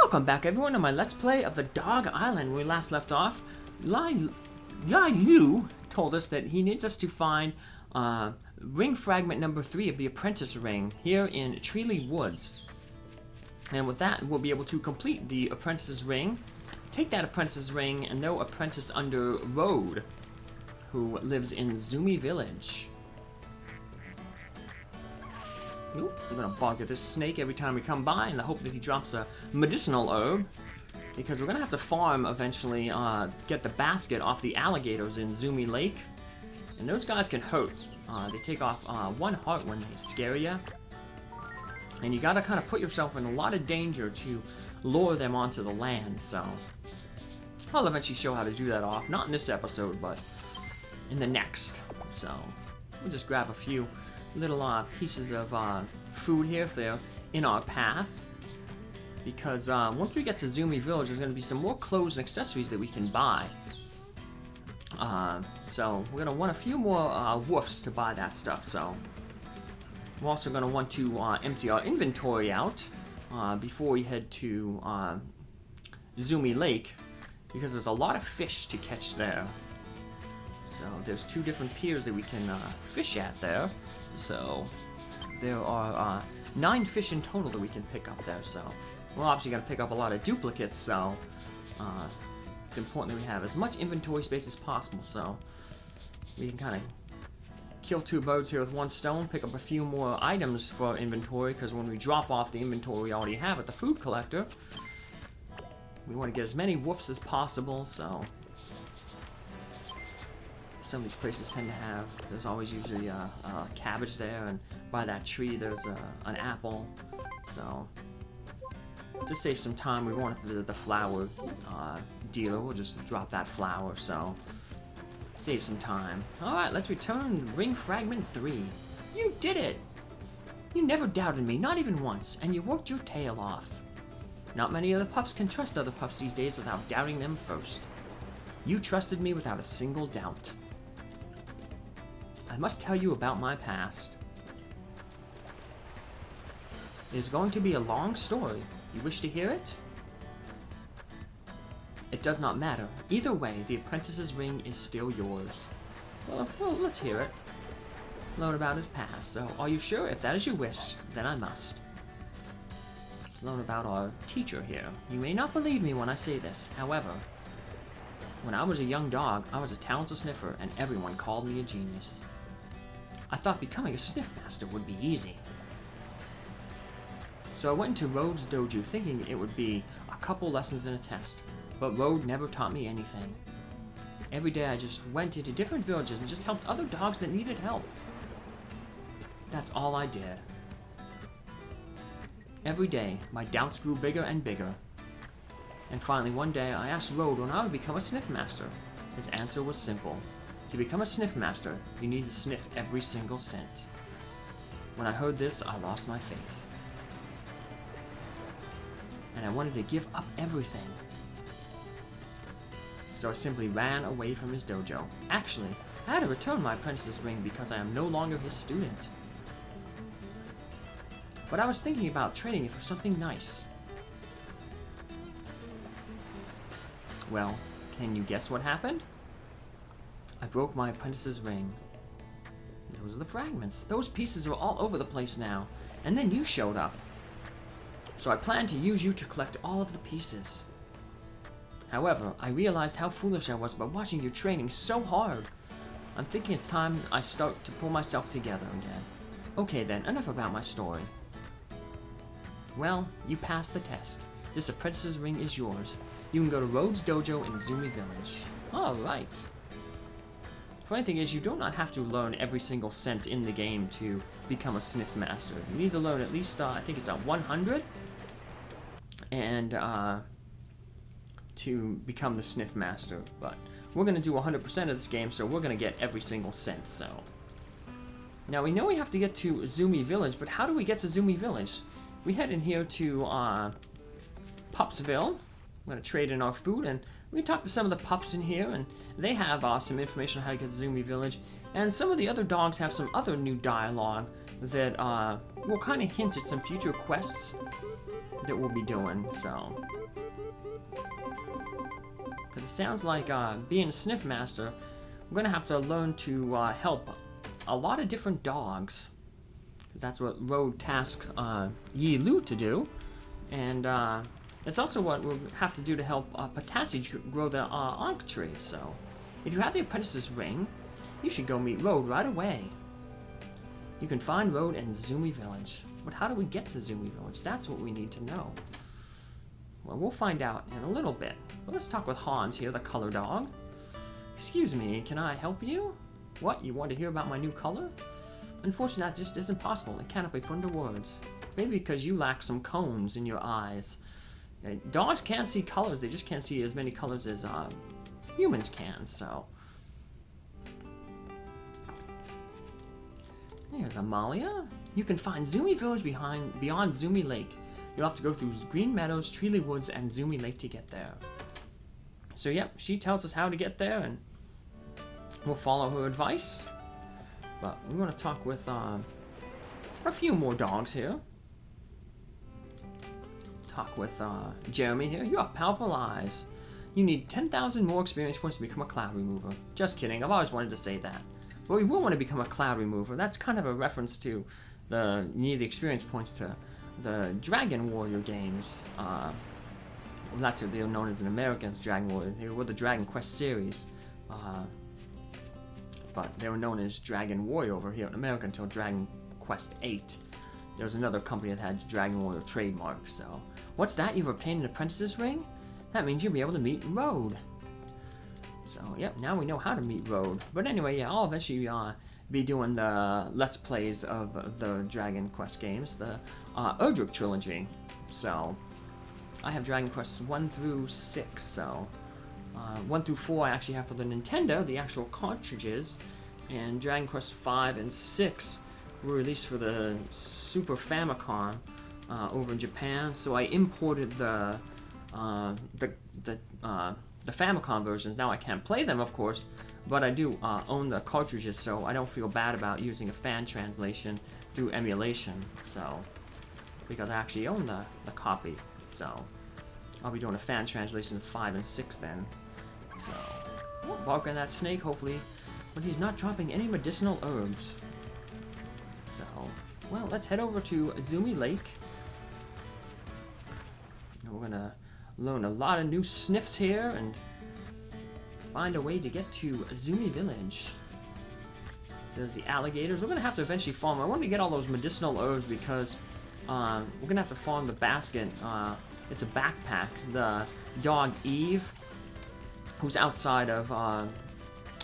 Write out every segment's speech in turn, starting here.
Welcome back, everyone, to my Let's Play of the Dog Island. When we last left off, Lai Lu told us that he needs us to find ring fragment number 3 of the apprentice ring here in Treeley Woods. And with that, we'll be able to complete the apprentice's ring, take that apprentice's ring, and know apprentice under Road, who lives in Zoomy Village. Oop, I'm gonna bark at this snake every time we come by in the hope that he drops a medicinal herb, because we're gonna have to farm eventually, get the basket off the alligators in Zoomy Lake, and those guys can hurt. They take off 1 heart when they scare you, and you gotta kind of put yourself in a lot of danger to lure them onto the land. So I'll eventually show how to do that off, not in this episode, but in the next. So we'll just grab a few little pieces of food here if they're in our path, because once we get to Zoomy Village, there's going to be some more clothes and accessories that we can buy. So we're going to want a few more woofs to buy that stuff. So we're also going to want to empty our inventory out before we head to Zoomy Lake, because there's a lot of fish to catch there. So there's 2 different piers that we can fish at there. So there are 9 fish in total that we can pick up there. So we're obviously going to pick up a lot of duplicates. So it's important that we have as much inventory space as possible. So we can kind of kill 2 birds here with 1 stone, pick up a few more items for our inventory, because when we drop off the inventory we already have at the food collector, we want to get as many woofs as possible. So some of these places tend to have, there's always usually a cabbage there, and by that tree there's an apple. So to save some time, we won't have to visit the flower dealer. We'll just drop that flower, so save some time. Alright, let's return ring fragment 3. You did it! You never doubted me, not even once, and you worked your tail off. Not many other pups can trust other pups these days without doubting them first. You trusted me without a single doubt. I must tell you about my past. It is going to be a long story. You wish to hear it? It does not matter. Either way, the apprentice's ring is still yours. Well, let's hear it. Learn about his past. So, are you sure? If that is your wish, then I must. Let's learn about our teacher here. You may not believe me when I say this. However, when I was a young dog, I was a talented sniffer, and everyone called me a genius. I thought becoming a sniff master would be easy. So I went into Road's dojo thinking it would be a couple lessons and a test, but Road never taught me anything. Every day I just went into different villages and just helped other dogs that needed help. That's all I did. Every day, my doubts grew bigger and bigger. And finally one day I asked Road when I would become a sniff master. His answer was simple. To become a sniff master, you need to sniff every single scent. When I heard this, I lost my faith. And I wanted to give up everything. So I simply ran away from his dojo. Actually, I had to return my apprentice's ring because I am no longer his student. But I was thinking about trading it for something nice. Well, can you guess what happened? I broke my apprentice's ring. Those are the fragments. Those pieces are all over the place now. And then you showed up. So I planned to use you to collect all of the pieces. However, I realized how foolish I was by watching you training so hard. I'm thinking it's time I start to pull myself together again. Okay then, enough about my story. Well, you passed the test. This apprentice's ring is yours. You can go to Road's dojo in Zoomy Village. Alright. Funny thing is, you do not have to learn every single scent in the game to become a sniff master. You need to learn at least, I think it's 100, and to become the sniff master. But we're going to do 100% of this game, so we're going to get every single scent. So now we know we have to get to Zoomy Village, but how do we get to Zoomy Village? We head in here to Pupsville. We're going to trade in our food, and we talk to some of the pups in here, and they have some information on how to get to Zoomy Village. And some of the other dogs have some other new dialogue that will kind of hint at some future quests that we'll be doing, so. Because it sounds like being a sniff master, we're gonna have to learn to help a lot of different dogs. Because that's what Road tasked Yi Lu to do. And it's also what we'll have to do to help Potassi grow the Ankh tree, so. If you have the apprentice's ring, you should go meet Road right away. You can find Road in Zoomy Village. But how do we get to Zoomy Village? That's what we need to know. Well, we'll find out in a little bit. Well, let's talk with Hans here, the color dog. Excuse me, can I help you? What, you want to hear about my new color? Unfortunately, that just isn't possible. It cannot be put into words. Maybe because you lack some cones in your eyes. Dogs can't see colors, they just can't see as many colors as humans can, so. Here's Amalia. You can find Zoomy Village beyond Zoomy Lake. You'll have to go through Green Meadows, Treely Woods, and Zoomy Lake to get there. So yep, she tells us how to get there, and we'll follow her advice. But we want to talk with a few more dogs here. Talk with Jeremy here. You have powerful eyes. You need 10,000 more experience points to become a cloud remover. Just kidding, I've always wanted to say that. But we will want to become a cloud remover. That's kind of a reference to you need the experience points to the Dragon Warrior games. Well, that's what they're known as in America as Dragon Warrior. They were the Dragon Quest series. But they were known as Dragon Warrior over here in America until Dragon Quest 8. There was another company that had Dragon Warrior trademark, so. What's that? You've obtained an apprentice's ring? That means you'll be able to meet Road. So, yep, now we know how to meet Road. But anyway, yeah, I'll eventually be doing the Let's Plays of the Dragon Quest games, the Erdrick trilogy. So, I have Dragon Quests 1 through 6, so. 1 through 4 I actually have for the Nintendo, the actual cartridges. And Dragon Quest 5 and 6 were released for the Super Famicom over in Japan. So I imported the Famicom versions. Now I can't play them, of course, but I do own the cartridges, so I don't feel bad about using a fan translation through emulation. So, because I actually own the copy, so I'll be doing a fan translation of 5 and 6 then. So, we'll bark on that snake, hopefully, but he's not dropping any medicinal herbs. So, well, let's head over to Zoomy Lake. And we're gonna learn a lot of new sniffs here and find a way to get to Zoomy Village. There's the alligators. We're gonna have to eventually farm. I want to get all those medicinal herbs because we're gonna have to farm the basket. It's a backpack. The dog Eve, who's outside of,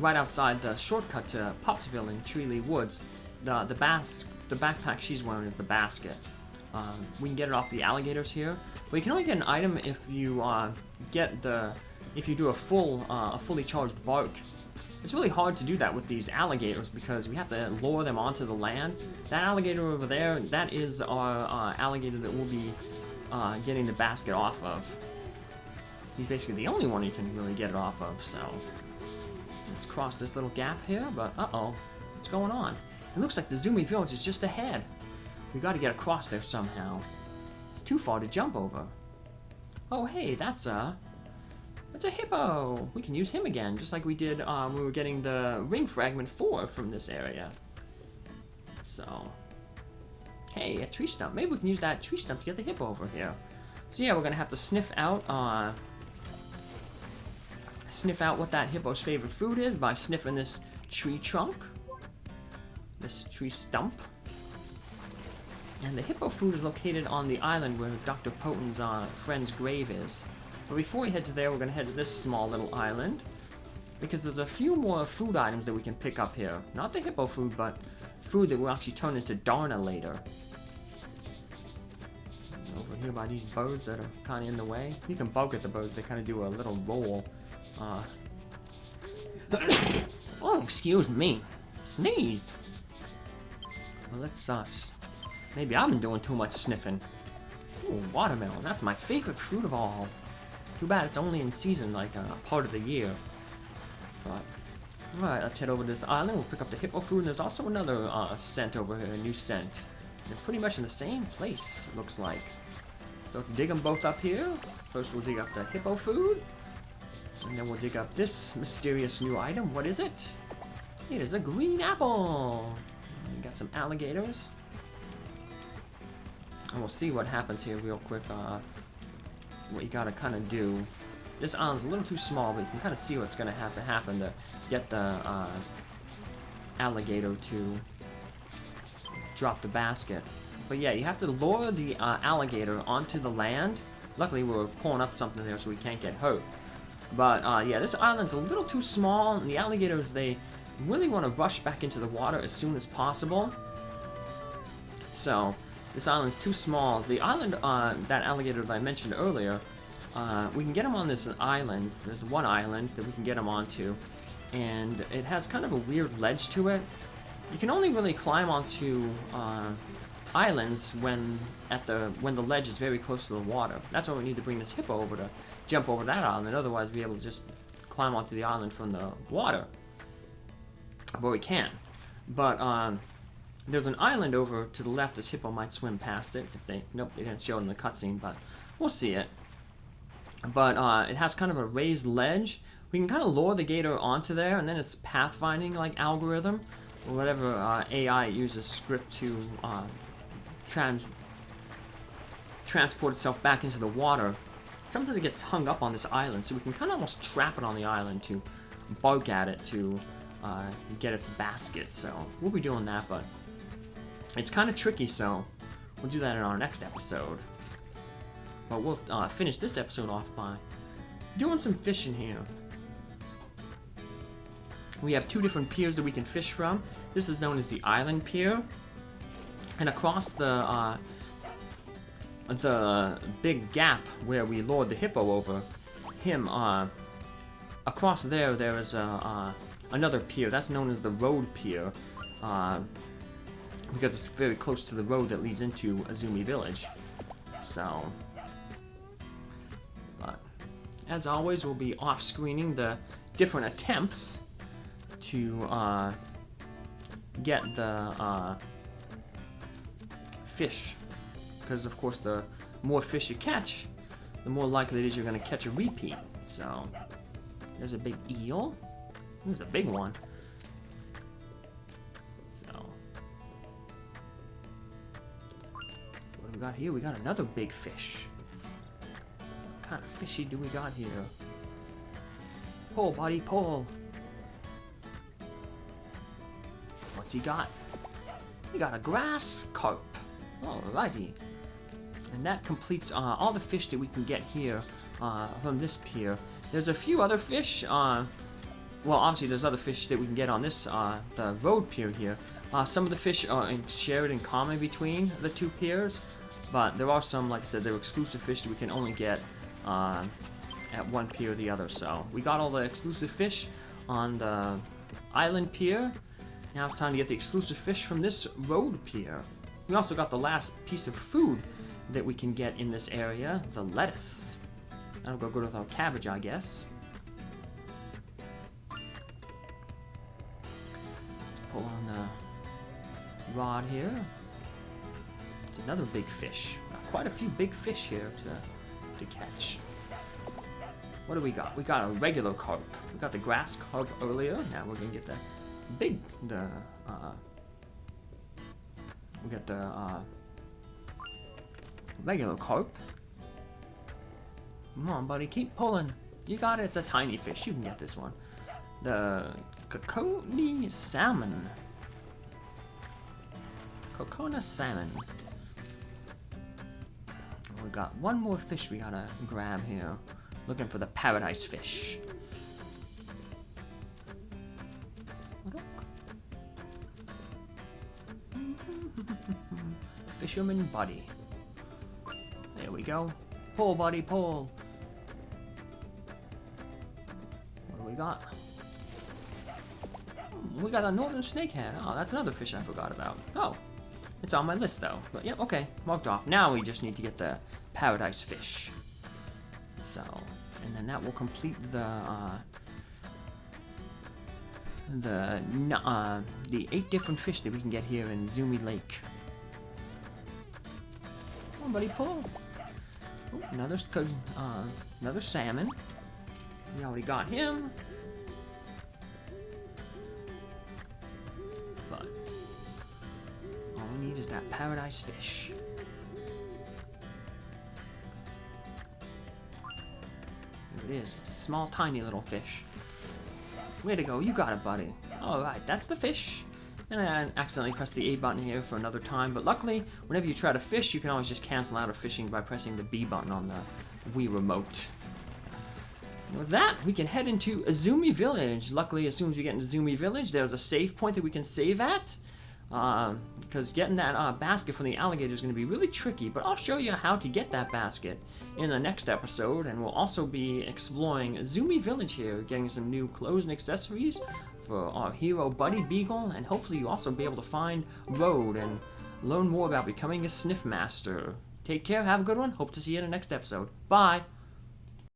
right outside the shortcut to Popsville in Treely Woods. The backpack she's wearing is the basket. We can get it off the alligators here, but you can only get an item if you if you do a fully charged bark. It's really hard to do that with these alligators because we have to lure them onto the land. That alligator over there, that is our alligator that we'll be getting the basket off of. He's basically the only one you can really get it off of, so. Let's cross this little gap here, but uh-oh, what's going on? It looks like the Zoomy Village is just ahead. We gotta get across there somehow. It's too far to jump over. Oh hey, that's a hippo! We can use him again, just like we did when we were getting the ring fragment 4 from this area. So, hey, a tree stump. Maybe we can use that tree stump to get the hippo over here. So yeah, we're gonna have to sniff out what that hippo's favorite food is by sniffing this tree trunk, this tree stump. And the hippo food is located on the island where Dr. Potan's friend's grave is. But before we head to there, we're going to head to this small little island, because there's a few more food items that we can pick up here. Not the hippo food, but food that will actually turn into Darna later. Over here by these birds that are kind of in the way. You can bug at the birds, they kind of do a little roll. Oh, excuse me. Sneezed. Well, let's, maybe I've been doing too much sniffing. Ooh, watermelon, that's my favorite fruit of all. Too bad it's only in season, like part of the year. But, alright, let's head over to this island. We'll pick up the hippo food, and there's also another scent over here, a new scent. They're pretty much in the same place, looks like. So let's dig them both up here. First we'll dig up the hippo food. And then we'll dig up this mysterious new item. What is it? It is a green apple. We got some alligators. And we'll see what happens here real quick. What you gotta kind of do. This island's a little too small, but you can kind of see what's gonna have to happen to get the alligator to drop the basket. But yeah, you have to lure the alligator onto the land. Luckily, we're pulling up something there so we can't get hurt. But yeah, this island's a little too small, and the alligators, they really want to rush back into the water as soon as possible. So, this island's too small. The island, that alligator that I mentioned earlier, we can get him on this island. There's one island that we can get him onto, and it has kind of a weird ledge to it. You can only really climb onto islands when the ledge is very close to the water. That's why we need to bring this hippo over to jump over that island, and otherwise be able to just climb onto the island from the water. But we can. But there's an island over to the left. This hippo might swim past it. Nope, they didn't show it in the cutscene, but we'll see it. But it has kind of a raised ledge. We can kind of lure the gator onto there, and then it's pathfinding like algorithm, or whatever AI uses script to transport itself back into the water. Sometimes it gets hung up on this island, so we can kind of almost trap it on the island to bark at it to get its basket. So we'll be doing that, but it's kind of tricky, so we'll do that in our next episode. But we'll finish this episode off by doing some fishing here. We have two different piers that we can fish from. This is known as the Island Pier. And across the big gap where we lured the hippo over, across there is another pier. That's known as the Road Pier, because it's very close to the road that leads into Zoomy Village. So, but as always, we'll be off-screening the different attempts to get the fish, because of course the more fish you catch, the more likely it is you're going to catch a repeat. So there's a big eel. There's a big one. So what do we got here? We got another big fish. What kind of fishy do we got here? Pull, buddy, pull. What's he got? He got a grass carp. Alrighty. And that completes all the fish that we can get here from this pier. There's a few other fish. Well, obviously there's other fish that we can get on this the road pier here. Some of the fish are shared in common between the two piers, but there are some, like I said, they're exclusive fish that we can only get at one pier or the other. So we got all the exclusive fish on the Island Pier. Now it's time to get the exclusive fish from this road pier. We also got the last piece of food that we can get in this area, the lettuce. That'll go good with our cabbage, I guess. Let's pull on the rod here. It's another big fish. Got quite a few big fish here to catch. What do we got? We got a regular carp. We got the grass carp earlier. Now we're gonna get we got the regular carp. Come on, buddy, keep pulling. You got it. It's a tiny fish. You can get this one. The Kokona salmon. Kokona salmon. We got one more fish we gotta grab here. Looking for the paradise fish. Fisherman Buddy. There we go. Pull, buddy, pull. What do we got? We got a northern snakehead. Oh, that's another fish I forgot about. Oh, it's on my list though. But yep, okay, marked off. Now we just need to get the paradise fish. So, and then that will complete the 8 different fish that we can get here in Zoomy Lake. Come on, buddy, pull. Oh, another salmon. We already got him. But all we need is that paradise fish. There it is. It's a small, tiny little fish. Way to go. You got it, buddy. Alright, that's the fish. And I accidentally pressed the A button here for another time, but luckily, whenever you try to fish, you can always just cancel out of fishing by pressing the B button on the Wii remote. And with that, we can head into Zoomy Village. Luckily, as soon as we get into Zoomy Village, there's a save point that we can save at. Because getting that basket from the alligator is going to be really tricky, but I'll show you how to get that basket in the next episode, and we'll also be exploring Zoomy Village here, getting some new clothes and accessories for our hero Buddy Beagle, and hopefully you'll also be able to find Road and learn more about becoming a sniff master. Take care, have a good one, hope to see you in the next episode. Bye!